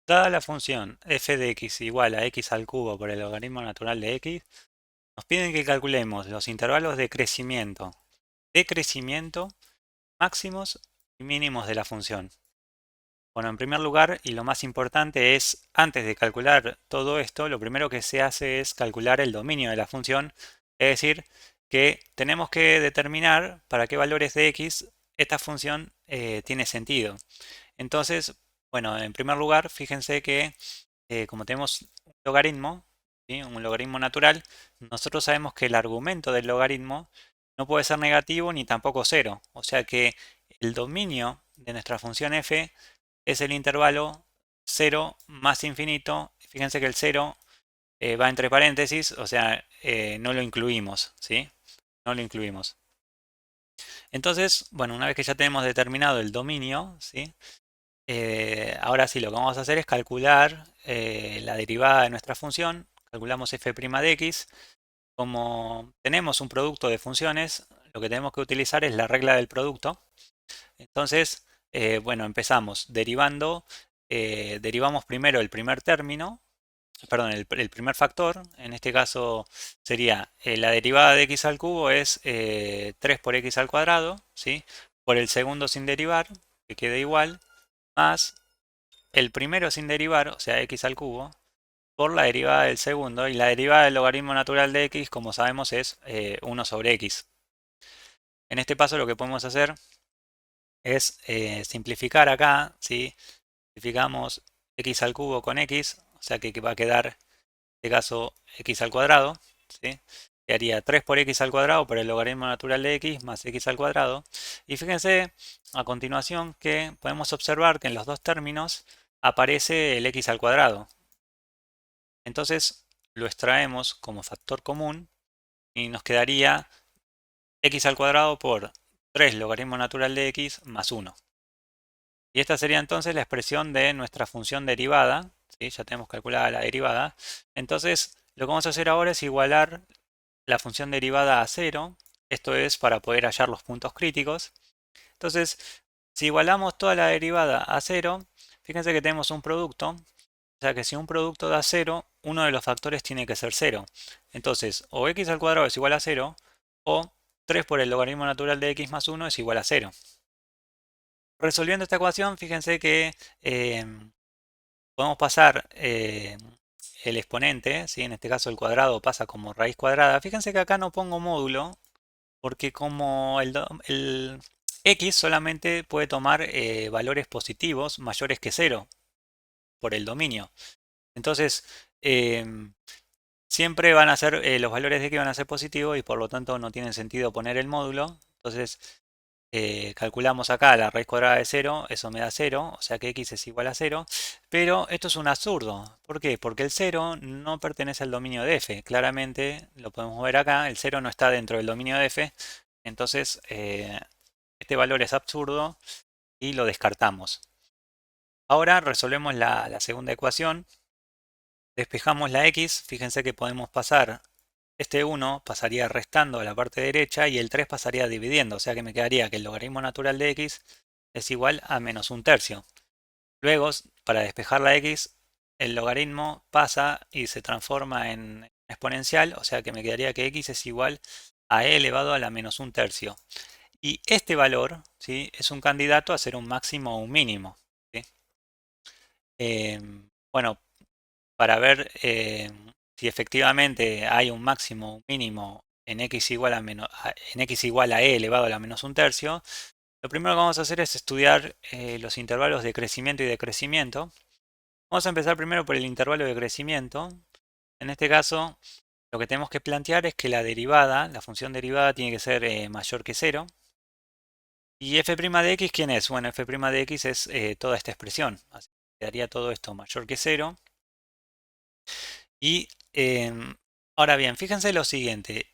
Dada la función f de x igual a x al cubo por el logaritmo natural de x, nos piden que calculemos los intervalos de crecimiento, decrecimiento, máximos y mínimos de la función. Bueno, en primer lugar, y lo más importante es, antes de calcular todo esto, lo primero que se hace es calcular el dominio de la función, es decir, que tenemos que determinar para qué valores de x esta función tiene sentido. Entonces, bueno, en primer lugar, fíjense que como tenemos un logaritmo, ¿sí? Un logaritmo natural, nosotros sabemos que el argumento del logaritmo no puede ser negativo ni tampoco cero. O sea que el dominio de nuestra función f es el intervalo 0 más infinito. Fíjense que el 0 va entre paréntesis, o sea, no lo incluimos, ¿sí? No lo incluimos. Entonces, bueno, una vez que ya tenemos determinado el dominio, ¿sí? Ahora sí, lo que vamos a hacer es calcular la derivada de nuestra función. Calculamos f' de x. Como tenemos un producto de funciones, lo que tenemos que utilizar es la regla del producto. Entonces, bueno, empezamos derivando. Derivamos primero el primer término, perdón, el primer factor. En este caso sería la derivada de x al cubo es 3 por x al cuadrado, ¿sí? Por el segundo sin derivar, que quede igual, más el primero sin derivar, o sea, x al cubo, por la derivada del segundo, y la derivada del logaritmo natural de x, como sabemos, es 1 sobre x. En este paso lo que podemos hacer es simplificar acá, ¿sí? Simplificamos x al cubo con x, o sea que va a quedar, en este caso, x al cuadrado, ¿sí? Que haría 3 por x al cuadrado por el logaritmo natural de x más x al cuadrado. Y fíjense a continuación que podemos observar que en los dos términos aparece el x al cuadrado. Entonces lo extraemos como factor común y nos quedaría x al cuadrado por 3 logaritmo natural de x más 1. Y esta sería entonces la expresión de nuestra función derivada, ¿sí? Ya tenemos calculada la derivada. Entonces lo que vamos a hacer ahora es igualar la función derivada a 0. Esto es para poder hallar los puntos críticos. Entonces, si igualamos toda la derivada a 0, fíjense que tenemos un producto. O sea que si un producto da 0, uno de los factores tiene que ser 0. Entonces, o x al cuadrado es igual a 0, o 3 por el logaritmo natural de x más 1 es igual a 0. Resolviendo esta ecuación, fíjense que podemos pasar el exponente, ¿sí? En este caso el cuadrado pasa como raíz cuadrada. Fíjense que acá no pongo módulo, porque como el x solamente puede tomar valores positivos mayores que 0 por el dominio. Entonces, siempre van a ser, los valores de x van a ser positivos y por lo tanto no tiene sentido poner el módulo. Entonces, calculamos acá la raíz cuadrada de 0, eso me da 0, o sea que x es igual a 0. Pero esto es un absurdo. ¿Por qué? Porque el 0 no pertenece al dominio de f. Claramente, lo podemos ver acá, el 0 no está dentro del dominio de f. Entonces, este valor es absurdo y lo descartamos. Ahora resolvemos la segunda ecuación. Despejamos la x, fíjense que podemos pasar, este 1 pasaría restando a la parte derecha y el 3 pasaría dividiendo, o sea que me quedaría que el logaritmo natural de x es igual a menos un tercio. Luego, para despejar la x, el logaritmo pasa y se transforma en exponencial, o sea que me quedaría que x es igual a e elevado a la menos un tercio. Y este valor, ¿sí? Es un candidato a ser un máximo o un mínimo, ¿sí? Bueno, para ver si efectivamente hay un máximo o un mínimo en x igual a, en x igual a e elevado a la menos un tercio, lo primero que vamos a hacer es estudiar los intervalos de crecimiento y decrecimiento. Vamos a empezar primero por el intervalo de crecimiento. En este caso, lo que tenemos que plantear es que la derivada, la función derivada, tiene que ser mayor que 0. ¿Y f' de x quién es? Bueno, f' de x es toda esta expresión. Así que quedaría todo esto mayor que 0. Y ahora bien, fíjense lo siguiente.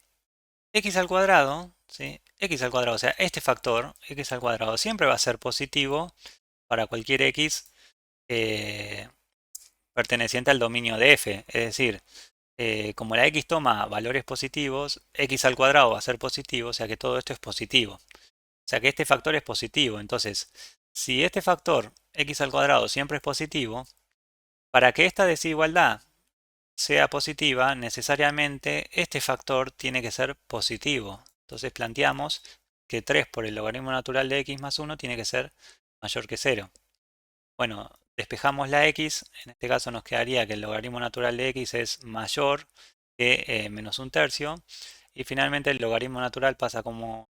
X al cuadrado, ¿sí? X al cuadrado, o sea, este factor, x al cuadrado, siempre va a ser positivo para cualquier x eh, perteneciente al dominio de f. Es decir, como la x toma valores positivos, x al cuadrado va a ser positivo, o sea que todo esto es positivo. O sea que este factor es positivo. Entonces, si este factor x al cuadrado siempre es positivo, Para que esta desigualdad sea positiva, necesariamente este factor tiene que ser positivo. Entonces planteamos que 3 por el logaritmo natural de x más 1 tiene que ser mayor que 0. Bueno, despejamos la x, en este caso nos quedaría que el logaritmo natural de x es mayor que menos un tercio, y finalmente el logaritmo natural pasa como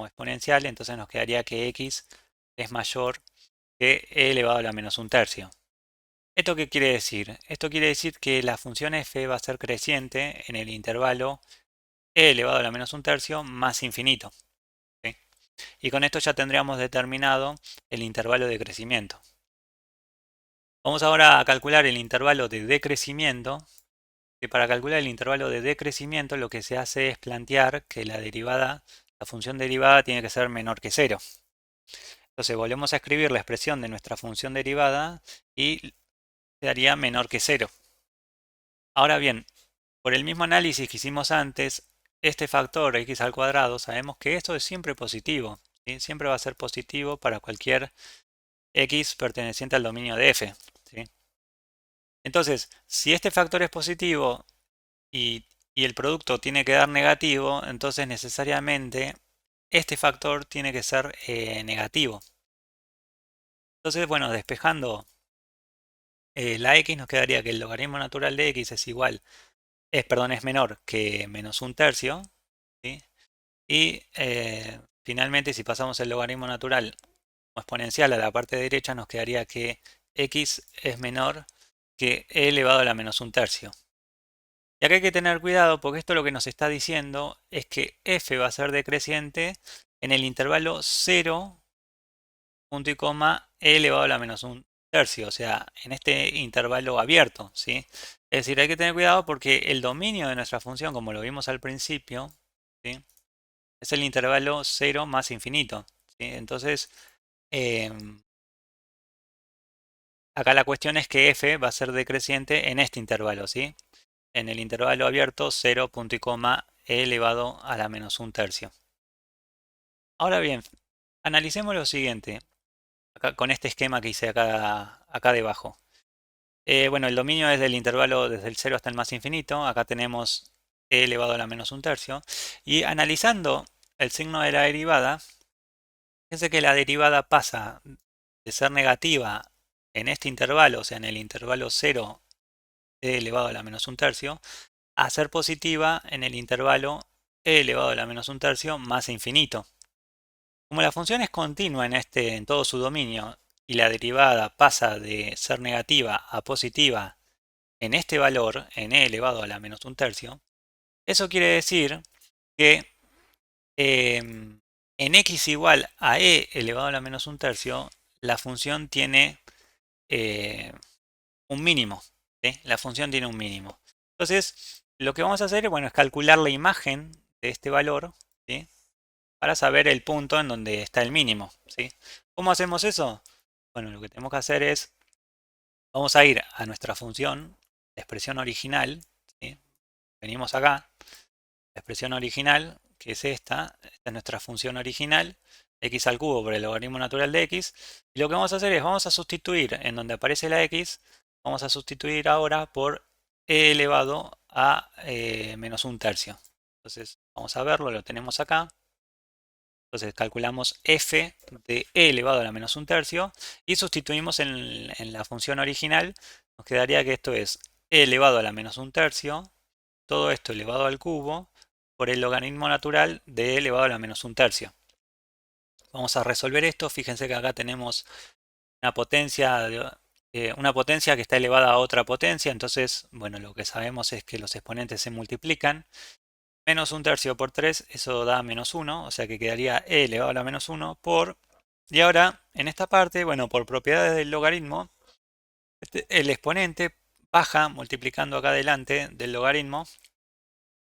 exponencial, entonces nos quedaría que x es mayor que e elevado a la menos un tercio. ¿Esto qué quiere decir? Esto quiere decir que la función f va a ser creciente en el intervalo e elevado a la menos un tercio más infinito, ¿sí? Y con esto ya tendríamos determinado el intervalo de crecimiento. Vamos ahora a calcular el intervalo de decrecimiento. Y para calcular el intervalo de decrecimiento lo que se hace es plantear que la función derivada tiene que ser menor que 0. Entonces volvemos a escribir la expresión de nuestra función derivada y quedaría menor que 0. Ahora bien, por el mismo análisis que hicimos antes, este factor x al cuadrado, sabemos que esto es siempre positivo, ¿sí? Siempre va a ser positivo para cualquier x perteneciente al dominio de f, ¿sí? Entonces, si este factor es positivo y, y el producto tiene que dar negativo, entonces necesariamente este factor tiene que ser negativo. Entonces, bueno, despejando la x, nos quedaría que el logaritmo natural de x es menor que menos un tercio, ¿sí? Y finalmente, si pasamos el logaritmo natural o exponencial a la parte derecha, nos quedaría que x es menor que e elevado a la menos un tercio. Y acá hay que tener cuidado porque esto lo que nos está diciendo es que f va a ser decreciente en el intervalo 0, punto y coma, e elevado a la menos un tercio, o sea, en este intervalo abierto, ¿sí? Es decir, hay que tener cuidado porque el dominio de nuestra función, como lo vimos al principio, ¿sí? Es el intervalo 0 más infinito, ¿sí? Entonces, acá la cuestión es que f va a ser decreciente en este intervalo, ¿sí? En el intervalo abierto 0, punto y coma, e elevado a la menos un tercio. Ahora bien, analicemos lo siguiente, acá, con este esquema que hice acá debajo. Bueno, el dominio es del intervalo desde el 0 hasta el más infinito. Acá tenemos e elevado a la menos un tercio. Y analizando el signo de la derivada, fíjense que la derivada pasa de ser negativa en este intervalo, o sea, en el intervalo 0, e elevado a la menos un tercio, a ser positiva en el intervalo e elevado a la menos un tercio más infinito. Como la función es continua en todo su dominio y la derivada pasa de ser negativa a positiva en este valor, en e elevado a la menos un tercio, eso quiere decir que en x igual a e elevado a la menos un tercio, la función tiene eh, un mínimo, ¿sí? La función tiene un mínimo. Entonces, lo que vamos a hacer bueno, es calcular la imagen de este valor, ¿sí? Para saber el punto en donde está el mínimo, ¿sí? ¿Cómo hacemos eso? Bueno, lo que tenemos que hacer es, vamos a ir a nuestra función, la expresión original, ¿sí? Venimos acá, la expresión original, que es esta es nuestra función original, x al cubo por el logaritmo natural de x, y lo que vamos a hacer es, vamos a sustituir en donde aparece la x, vamos a sustituir ahora por e elevado a menos un tercio. Entonces, vamos a verlo, lo tenemos acá. Entonces calculamos f de e elevado a la menos un tercio y sustituimos en la función original. Nos quedaría que esto es e elevado a la menos un tercio, todo esto elevado al cubo, por el logaritmo natural de e elevado a la menos un tercio. Vamos a resolver esto. Fíjense que acá tenemos una potencia que está elevada a otra potencia. Entonces, bueno, lo que sabemos es que los exponentes se multiplican. Menos un tercio por 3, eso da menos 1, o sea que quedaría e elevado a la menos 1 por... Y ahora, en esta parte, bueno, por propiedades del logaritmo, el exponente baja multiplicando acá adelante del logaritmo,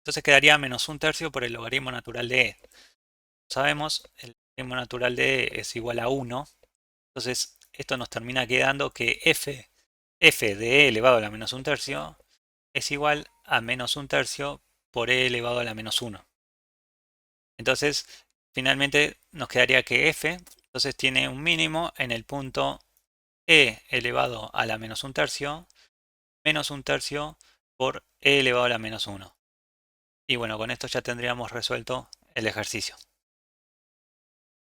entonces quedaría menos un tercio por el logaritmo natural de e. Sabemos, el logaritmo natural de e es igual a 1, entonces esto nos termina quedando que f de e elevado a la menos un tercio es igual a menos un tercio por e elevado a la menos 1. Entonces, finalmente nos quedaría que f entonces tiene un mínimo en el punto e elevado a la menos un tercio menos un tercio por e elevado a la menos uno. Y bueno, con esto ya tendríamos resuelto el ejercicio.